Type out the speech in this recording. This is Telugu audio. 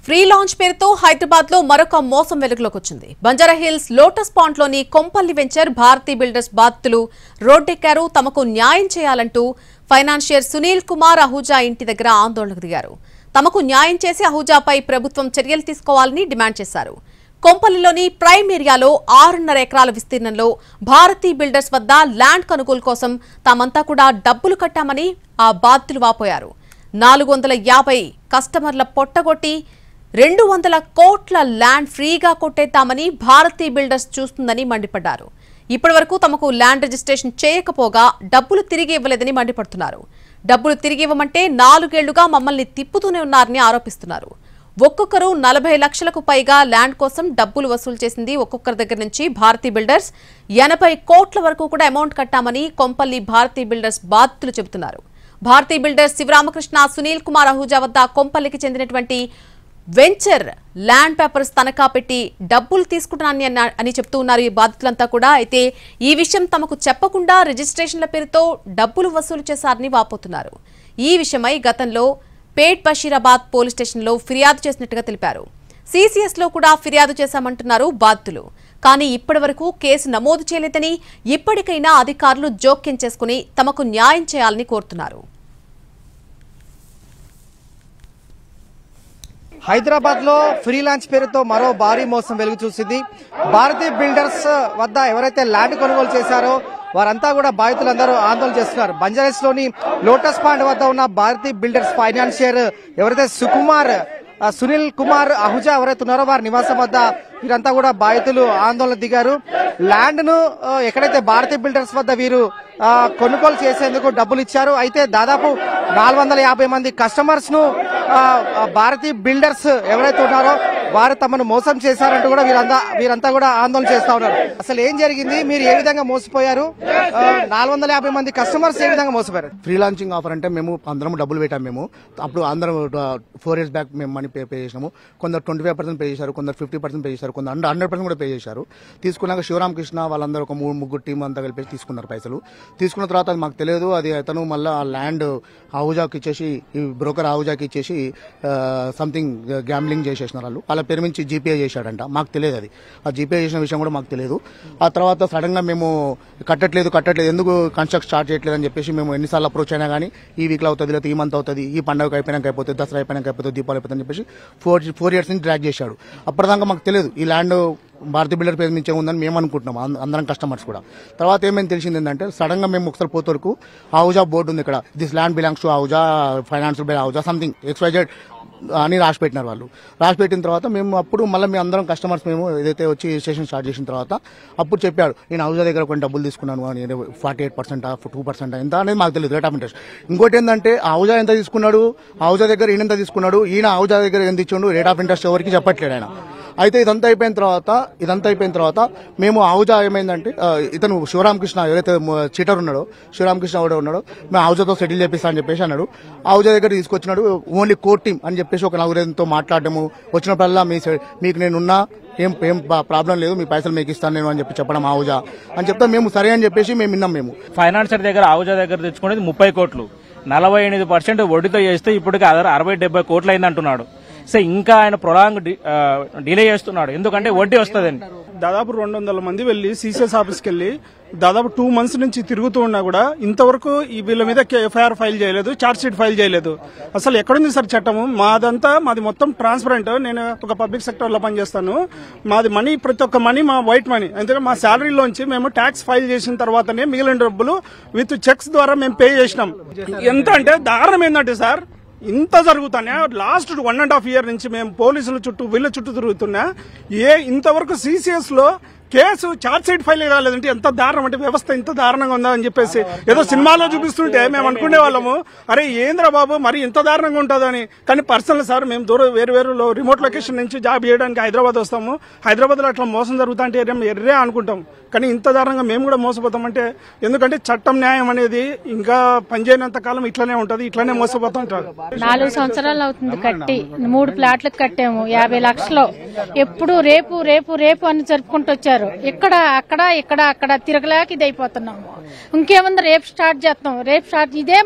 ఫ్రీ లాంచ్ పేరుతో హైదరాబాద్ లో మరొక మోసం వెలుగులోకి వచ్చింది. బంజారాహిల్స్ లోటస్ పాండ్ లోని కొంపల్లి వెంచర్ భారతీ బిల్డర్స్ బాధితులు రోడ్డెక్కారు. తమకు న్యాయం చేయాలంటూ ఫైనాన్షియర్ సునీల్ కుమార్ అహూజా ఇంటి దగ్గర ఆందోళనకు దిగారు. తమకు న్యాయం చేసి అహూజాపై ప్రభుత్వం చర్యలు తీసుకోవాలని డిమాండ్ చేశారు. కొంపల్లిలోని ప్రైమ్ ఏరియాలో 6.5 ఎకరాల విస్తీర్ణంలో భారతీ బిల్డర్స్ వద్ద ల్యాండ్ కొనుగోలు కోసం తామంతా కూడా డబ్బులు కట్టామని ఆ బాధితులు వాపోయారు. 450 కస్టమర్ల పొట్టగొట్టి 200 కోట్ల ల్యాండ్ ఫ్రీగా కొట్టేద్దామని భారతీ బిల్డర్స్ చూస్తుందని మండిపడ్డారు. ఇప్పటివరకు తమకు ల్యాండ్ రిజిస్ట్రేషన్ చేయకపోగా డబ్బులు తిరిగి ఇవ్వలేదని మండిపడుతున్నారు. డబ్బులు తిరిగి ఇవ్వమంటే 4 ఏళ్లుగా మమ్మల్ని తిప్పుతూనే ఉన్నారని ఆరోపిస్తున్నారు. ఒక్కొక్కరు 40 లక్షలకు పైగా ల్యాండ్ కోసం డబ్బులు వసూలు చేసింది ఒక్కొక్కరి దగ్గర నుంచి భారతీ బిల్డర్స్. 80 కోట్ల వరకు కూడా అమౌంట్ కట్టామని కొంపల్లి భారతీ బిల్డర్స్ బాధితులు చెబుతున్నారు. భారతీ బిల్డర్స్ శివరామకృష్ణ, సునీల్ కుమార్ అహూజా వద్ద కొంపల్లికి చెందినటువంటి వెంచర్ ల్యాండ్ పేపర్స్ తనఖా పెట్టి డబ్బులు తీసుకుంటున్నానని అని చెప్తూ ఉన్నారు ఈ బాధితులంతా కూడా. అయితే ఈ విషయం తమకు చెప్పకుండా రిజిస్ట్రేషన్ల పేరుతో డబ్బులు వసూలు చేశారని వాపోతున్నారు. ఈ విషయమై గతంలో పేట్ బషీరాబాద్ పోలీస్ స్టేషన్లో ఫిర్యాదు చేసినట్టుగా తెలిపారు. సిసిఎస్ లో కూడా ఫిర్యాదు చేశామంటున్నారు బాధితులు. కానీ ఇప్పటివరకు కేసు నమోదు చేయలేదని, ఇప్పటికైనా అధికారులు జోక్యం చేసుకుని తమకు న్యాయం చేయాలని కోరుతున్నారు. హైదరాబాద్ లో ఫ్రీ లాంచ్ పేరుతో మరో భారీ మోసం వెలుగు చూసింది. భారతీ బిల్డర్స్ వద్ద ఎవరైతే ల్యాండ్ కొనుగోలు చేశారో వారంతా కూడా బాధితులందరూ ఆందోళన చేస్తున్నారు. బంజారాహిల్స్ లోని లోటస్ పాండ్ వద్ద ఉన్న భారతీ బిల్డర్స్ ఫైనాన్షియర్ ఎవరైతే సునీల్ కుమార్ అహూజా ఎవరైతే ఉన్నారో వారి నివాసం వద్ద వీరంతా కూడా బాధితులు ఆందోళన దిగారు. ల్యాండ్ ను ఎక్కడైతే భారతీ బిల్డర్స్ వద్ద వీరు కొనుగోలు చేసేందుకు డబ్బులు ఇచ్చారు. అయితే దాదాపు 450 మంది కస్టమర్స్ ను భారతీ బిల్డర్స్ ఎవరైతే ఉన్నారో వారు తమను మోసం చేశారంటూ కూడా వీరంతా కూడా ఆందోళన చేస్తా ఉన్నారు. అసలు ఏం జరిగింది, మీరు ఏ విధంగా మోసపోయారు, 450 మంది కస్టమర్స్ ఏ విధంగా మోసపోయారు? ఫ్రీ లాంచింగ్ ఆఫర్ అంటే మేము అందరం డబ్బులు పెట్టాము. మేము అప్పుడు అందరం 4 years బ్యాక్ మేము మనీ పే చేసినాము. కొందరు 25% పే చేశారు, కొందరు 50% పే చేశారు, కొందరు 100% కూడా పే చేశారు. తీసుకున్నాక శివరామకృష్ణ వాళ్ళందరూ ఒక 3-3 టీం అంతా కలిపి తీసుకున్నారు పైసలు. తీసుకున్న తర్వాత అది మాకు తెలియదు. అది అతను మళ్ళీ ఆ ల్యాండ్ ఆహూజాకి ఇచ్చేసి, ఈ బ్రోకర్ ఆహూజాకి ఇచ్చేసి సంథింగ్ గ్యాంబ్లింగ్ చేసేసినారు. వాళ్ళ పేరు నుంచి జీపే చేశాడంట. మాకు తెలియదు అది. ఆ జీపే చేసిన విషయం కూడా మాకు తెలియదు. ఆ తర్వాత సడన్ గా మేము కట్టట్లేదు ఎందుకు కన్స్ట్రక్ట్ స్టార్ట్ చేయట్లేదు అని చెప్పేసి మేము ఎన్నిసార్లు అప్రోచ్ అయినా కానీ ఈ వీక్ లో అవుతుంది, లేదా ఈ మంత్ అవుతుంది, ఈ పండుగ అయిపోయినాక అయిపోతుంది, దసరా అయిపోయినాక అయిపోతుంది, దీపావళి అయిపోతుంది అని చెప్పేసి 4 years నుంచి డ్రాగ్ చేశాడు. అప్పటిదాకా మాకు తెలియదు ఈ ల్యాండ్ భారతీ బిల్డర్ పేరు నుంచే ఉందని మేము అనుకుంటున్నాం, అందరం కస్టమర్స్ కూడా. తర్వాత ఏమైనా తెలిసింది ఏంటంటే సడన్ గా మేము ఒకసారి పోతవరకు ఆహూజా బోర్డు ఉంది ఇక్కడ, this land belongs to Ahuja, financial by Ahuja something XYZ అని రాసి పెట్టినారు వాళ్ళు. రాసి పెట్టిన తర్వాత మేము అప్పుడు మళ్ళీ మేము అందరం కస్టమర్స్ మేము ఏదైతే వచ్చి రిజిస్ట్రేషన్ స్టార్ట్ చేసిన తర్వాత అప్పుడు చెప్పాడు, నేను ఆహూజా దగ్గర కొన్ని డబ్బులు తీసుకున్నాను అని, 48% 2% ఎంత అనేది మాకు తెలియదు, రేట్ ఆఫ్ ఇంట్రెస్ట్. ఇంకోటి ఏంటంటే ఆహూజా ఎంత తీసుకున్నాడు, ఆహూజా దగ్గర ఈయన ఎంత తీసుకున్నాడు, ఈయన ఆహూజా దగ్గర ఎంత ఇచ్చాడు, రేట్ ఆఫ్ ఇంట్రెస్ట్ ఎవరికి చెప్పట్లేడు ఆయన. అయితే ఇదంతా అయిపోయిన తర్వాత మేము ఆహూజా ఏమైందంటే ఇతను శివరామకృష్ణ ఎవరైతే చీటర్ ఉన్నాడో, శివరామకృష్ణ ఎవడో ఉన్నాడో, మేము ఆహూజాతో సెటిల్ చేపిస్తా అని చెప్పేసి అన్నాడు. ఆహూజా దగ్గర తీసుకొచ్చినాడు. ఓన్లీ కోర్ టీమ్ అని చెప్పేసి ఒక 4 మాట్లాడము, వచ్చినప్పుడల్లా మీకు నేనున్నా, ఏం ప్రాబ్లం లేదు, మీ పైసలు మీకు ఇస్తాను నేను అని చెప్పడం ఆహూజా అని చెప్తా. మేము సరే అని చెప్పేసి మేము విన్నాం. మేము ఫైనాన్సర్ దగ్గర ఆహూజా దగ్గర తెచ్చుకునేది 30 కోట్లు, 48% వడ్డీతో చేస్తే ఇప్పటికి 60-70 కోట్లు అయింది అంటున్నాడు. సో ఇంకా ఆయన ప్రొలాంగ్ డిలే చేస్తున్నాడు, ఎందుకంటే వడ్డీ వస్తుందని. దాదాపు 200 మంది వెళ్లి సిసిఎస్ ఆఫీస్కి వెళ్లి దాదాపు 2 months నుంచి తిరుగుతూ ఉన్నా కూడా ఇంతవరకు వీళ్ళ మీద ఎఫ్ఐఆర్ ఫైల్ చేయలేదు, ఛార్జ్ షీట్ ఫైల్ చేయలేదు. అసలు ఎక్కడుంది సార్ చట్టము? మాది మొత్తం ట్రాన్స్పరెంట్. నేను ఒక పబ్లిక్ సెక్టర్ లో పనిచేస్తాను. మాది మనీ, ప్రతి ఒక్క మనీ మా వైట్ మనీ. ఎందుకంటే మా శాలరీలోంచి మేము ట్యాక్స్ ఫైల్ చేసిన తర్వాతనే మిగిలిన డబ్బులు విత్ చెక్స్ ద్వారా మేము పే చేసినాం. ఎంత అంటే దారుణం ఏంటంటే సార్, ఇంత జరుగుతానే లాస్ట్ 1.5 year నుంచి మేము పోలీసుల చుట్టూ వీళ్ళ చుట్టూ తిరుగుతున్నా ఇంతవరకు సిసిఎస్ లో కేసు ఛార్జ్ షీట్ ఫైల్ కాలేదంటే ఎంత దారుణం అంటే, వ్యవస్థ ఇంత దారుణంగా ఉందా అని చెప్పేసి ఏదో సినిమాలో చూపిస్తుంటే మేము అనుకునే వాళ్ళము, అరే ఏంద్రా బాబు మరి ఇంత దారుణంగా ఉంటుందని. కానీ పర్సనల్ సార్ మేము వేరు రిమోట్ లొకేషన్ నుంచి జాబ్ చేయడానికి హైదరాబాద్ వస్తాము. హైదరాబాద్ లో అట్లా మోసం జరుగుతా అంటే ఎర్రే అనుకుంటాం, కానీ ఇంత దారుణంగా మేము కూడా మోసపోతామంటే, ఎందుకంటే చట్టం న్యాయం అనేది ఇంకా పనిచేయనంత కాలం ఇట్లానే ఉంటది, ఇట్లానే మోసపోతుంటారు. 4 సంవత్సరాలు అవుతుంది కట్టి, 3 ప్లాట్లకు కట్టాము 50 లక్షలు. ఎప్పుడు రేపు అని జరుపుకుంటూ వచ్చారు. ఇక్కడ అక్కడ తిరగలేక ఇది అయిపోతున్నాము. ఇంకేముంది, రేపు స్టార్ట్ చేస్తాం, ఇదే